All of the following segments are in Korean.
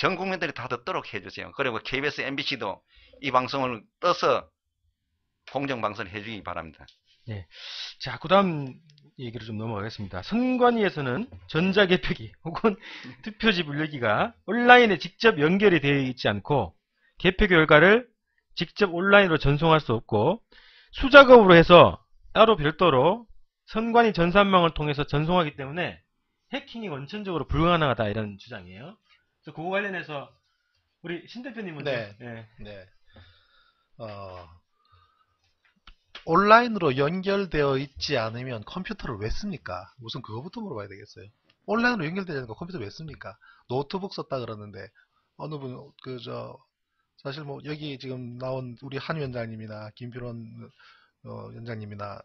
전 국민들이 다 듣도록 해주세요. 그리고 KBS, MBC도 이 방송을 떠서 공정방송을 해주기 바랍니다. 예. 자, 그 다음 얘기로 좀 넘어가겠습니다. 선관위에서는 전자개표기 혹은 투표지 분류기가 온라인에 직접 연결이 되어 있지 않고 개표 결과를 직접 온라인으로 전송할 수 없고 수작업으로 해서 따로 별도로 선관위 전산망을 통해서 전송하기 때문에 해킹이 원천적으로 불가능하다 이런 주장이에요. 그래서 그거 관련해서 우리 신 대표님 먼저. 네, 예. 네. 온라인으로 연결되어 있지 않으면 컴퓨터를 왜 씁니까? 우선 그거부터 물어봐야 되겠어요. 온라인으로 연결되지 않으니까 컴퓨터 왜 씁니까? 노트북 썼다 그러는데 어느 분 사실 뭐 여기 지금 나온 우리 한 위원장님이나 김필원 위원장님이나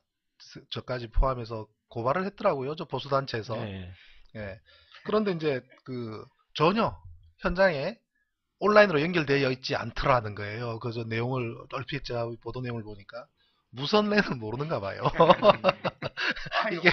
저까지 포함해서 고발을 했더라고요. 저 보수단체에서. 예. 예. 그런데 이제 전혀 현장에 온라인으로 연결되어 있지 않더라는 거예요. 그 저 내용을 얼핏 제가 보도 내용을 보니까 무선랜은 모르는가 봐요. 이게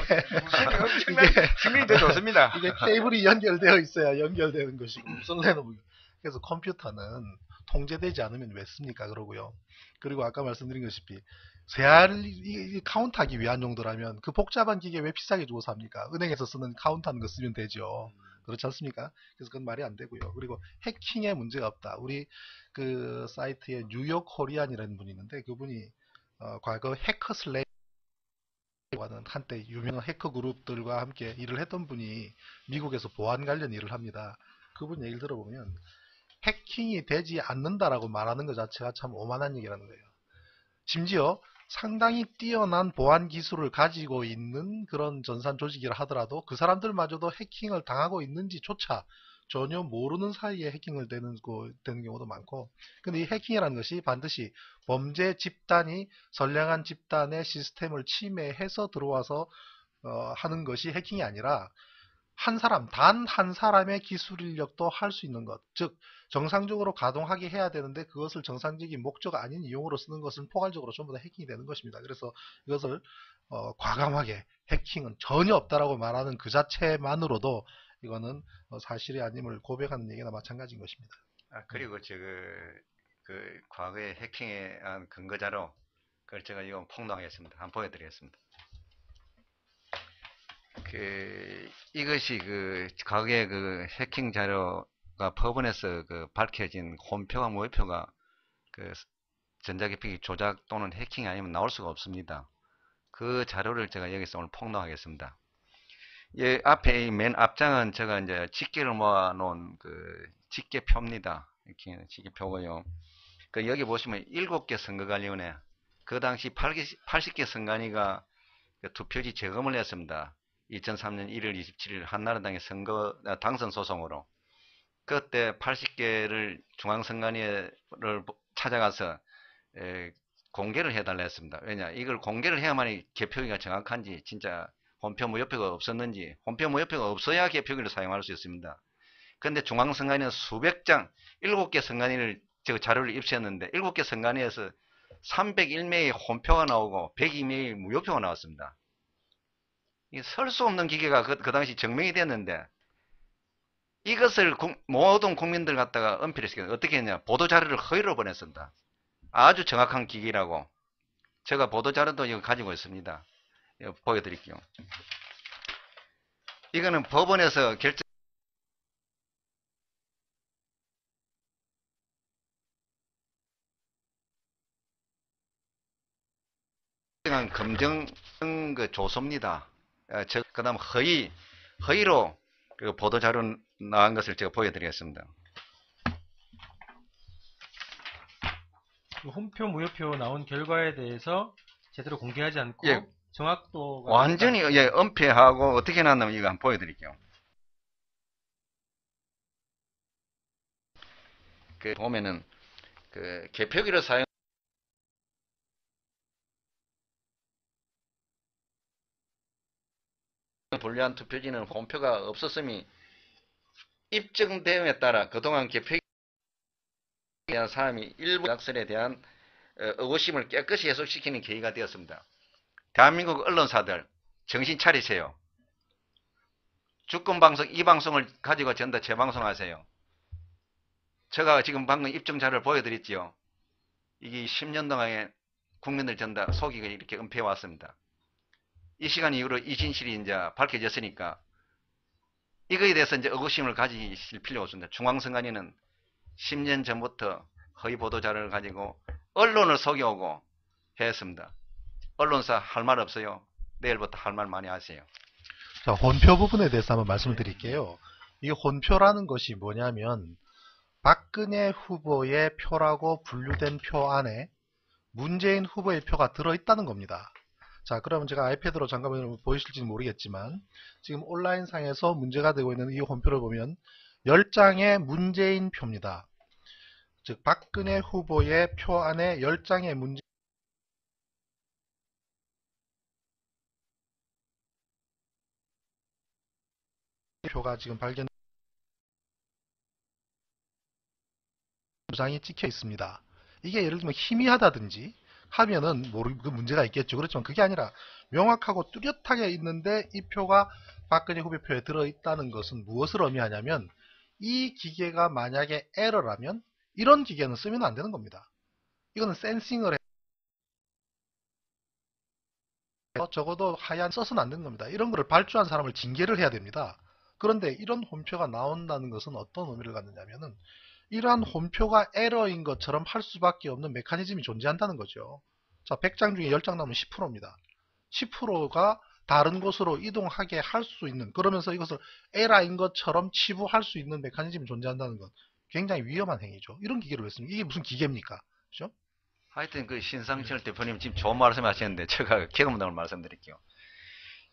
증명이 더 좋습니다. 이게 케이블이 연결되어 있어야 연결되는 것이고 무선랜은 그래서 컴퓨터는 통제되지 않으면 왜 씁니까? 그러고요. 그리고 아까 말씀드린 것이피 세알이 카운트하기 위한 용도라면 그 복잡한 기계 왜 비싸게 주고 삽니까? 은행에서 쓰는 카운트하는 거 쓰면 되죠. 그렇지 않습니까? 그래서 그건 말이 안 되고요. 그리고 해킹에 문제가 없다. 우리 그 사이트에 뉴욕 코리안이라는 분이 있는데 그분이 과거 해커슬레이와는 한때 유명한 해커 그룹들과 함께 일을 했던 분이 미국에서 보안 관련 일을 합니다. 그분 얘기를 들어보면 해킹이 되지 않는다라고 말하는 것 자체가 참 오만한 얘기라는 거예요. 심지어 상당히 뛰어난 보안 기술을 가지고 있는 그런 전산 조직이라 하더라도 그 사람들마저도 해킹을 당하고 있는지조차 전혀 모르는 사이에 해킹을 되는 경우도 많고, 근데 이 해킹이라는 것이 반드시 범죄 집단이 선량한 집단의 시스템을 침해해서 들어와서 하는 것이 해킹이 아니라 한 사람, 단 한 사람의 기술 인력도 할 수 있는 것, 즉 정상적으로 가동하게 해야 되는데 그것을 정상적인 목적 아닌 이용으로 쓰는 것은 포괄적으로 전부 다 해킹이 되는 것입니다. 그래서 이것을 과감하게 해킹은 전혀 없다라고 말하는 그 자체만으로도 이거는 사실이 아님을 고백하는 얘기나 마찬가지인 것입니다. 그리고 그 과거의 해킹에 의한 근거 자료, 그걸 제가 이거 폭로하겠습니다. 한번 보여드리겠습니다. 이것이 과거의 해킹 자료가 법원에서 밝혀진 홈표와 무효표가 전자기표기 조작 또는 해킹이 아니면 나올 수가 없습니다. 그 자료를 제가 여기서 오늘 폭로하겠습니다. 이 앞에 맨 앞장은 제가 이제 집계를 모아놓은 집계표입니다. 이렇게 집계표고요. 여기 보시면 7개 선거관리위원회, 그 당시 80개 선관위가 투표지 재검을 했습니다. 2003년 1월 27일 한나라당의 당선 소송으로. 그때 80개를 중앙선관위를 찾아가서 공개를 해달라 했습니다. 왜냐, 이걸 공개를 해야만이 개표기가 정확한지, 진짜 홈표 무효표가 없었는지, 홈표 무효표가 없어야 개표기를 사용할 수 있습니다. 그런데 중앙선관위는 수백 장, 7개 선관위를 자료를 입수했는데 7개 선관위에서 301명의 홈표가 나오고 102명의 무효표가 나왔습니다. 설 수 없는 기계가 그 당시 증명이 됐는데, 이것을 모든 국민들 갖다가 은폐를 시켰는데 어떻게 했냐, 보도자료를 허위로 보냈습니다. 아주 정확한 기기라고. 제가 보도자료도 이거 가지고 있습니다. 이거 보여드릴게요. 이거는 법원에서 결정 검정 조서입니다. 그 다음 허위로 보도자료 나온 것을 제가 보여드리겠습니다. 홈표, 무효표 나온 결과에 대해서 제대로 공개하지 않고 예, 정확도가 완전히 은폐하고 어떻게 해놨냐면 이거 한번 보여드릴게요. 보면은 개표기를 사용 불리한 투표지는 홈표가 없었음이 입증됨에 따라 그동안 개표기에 대한 사람이 일부 작설에 대한 의구심을 깨끗이 해소시키는 계기가 되었습니다. 대한민국 언론사들 정신 차리세요. 주권방송 이 방송을 가지고 전부 다 재방송하세요. 제가 지금 방금 입증 자료를 보여드렸지요. 이게 10년 동안에 국민들 전다 속이고 이렇게 은폐해 왔습니다. 이 시간 이후로 이 진실이 이제 밝혀졌으니까 이거에 대해서 이제 의구심을 가지실 필요가 없습니다. 중앙선관위는 10년 전부터 허위 보도 자료를 가지고 언론을 속여오고 했습니다. 언론사 할 말 없어요. 내일부터 할 말 많이 하세요. 자, 혼표 부분에 대해서 한번 말씀을 드릴게요. 이 혼표라는 것이 뭐냐면 박근혜 후보의 표라고 분류된 표 안에 문재인 후보의 표가 들어있다는 겁니다. 자, 그러면 제가 아이패드로 잠깐만 보이실지는 모르겠지만 지금 온라인상에서 문제가 되고 있는 이 혼표를 보면 10장의 문재인 표입니다. 즉 박근혜 후보의 표 안에 10장의 문재인 표가 지금 발견 장이 찍혀 있습니다. 이게 예를 들면 희미하다든지 하면은 그 문제가 있겠죠. 그렇지만 그게 아니라 명확하고 뚜렷하게 있는데 이 표가 박근혜 후보 표에 들어있다는 것은 무엇을 의미하냐면 이 기계가 만약에 에러라면 이런 기계는 쓰면 안 되는 겁니다. 이거는 센싱을 해서 적어도 하얀 써서는 안 되는 겁니다. 이런 거를 발주한 사람을 징계를 해야 됩니다. 그런데 이런 혼표가 나온다는 것은 어떤 의미를 갖느냐면은 이러한 혼표가 에러인 것처럼 할 수밖에 없는 메커니즘이 존재한다는 거죠. 자, 100장 중에 10장 나오면 10%입니다. 10%가 다른 곳으로 이동하게 할 수 있는, 그러면서 이것을 에러인 것처럼 치부할 수 있는 메커니즘이 존재한다는 것. 굉장히 위험한 행위죠. 이런 기계를 왜 씁니까? 이게 무슨 기계입니까? 그죠? 하여튼 그 신상철 대표님 지금 좋은 말씀 하시는데 제가 경험담을 말씀드릴게요.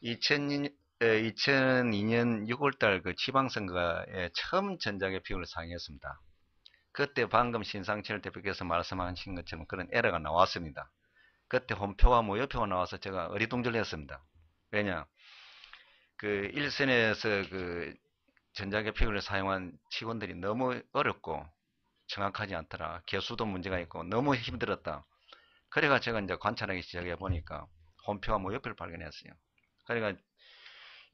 2002년 6월달 그 지방선거에 처음 전자개표를 상의했습니다. 그때 방금 신상철 대표께서 말씀하신 것처럼 그런 에러가 나왔습니다. 그때 혼표와 무효표가 나와서 제가 어리둥절했습니다. 왜냐, 그 일선에서 그 전자개표를 사용한 직원들이 너무 어렵고 정확하지 않더라. 개수도 문제가 있고 너무 힘들었다. 그래가 제가 이제 관찰하기 시작해 보니까 혼표와 무효표를 발견했어요. 그러니까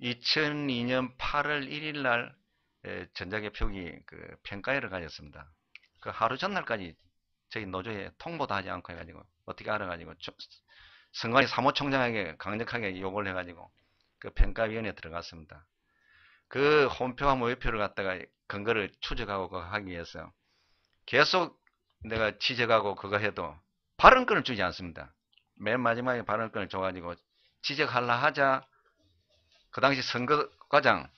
2002년 8월 1일 날 전자개표기 그 평가회를 가졌습니다. 그 하루 전날까지 저희 노조에 통보도 하지 않고 해가지고 어떻게 알아가지고 선관위 사무총장에게 강력하게 요구를 해가지고 그 평가위원회에 들어갔습니다. 그 혼표와 무효표를 갖다가 근거를 추적하고 그거 하기 위해서 계속 내가 지적하고 그거 해도 발언권을 주지 않습니다. 맨 마지막에 발언권을 줘가지고 지적하려 하자 그 당시 선거과장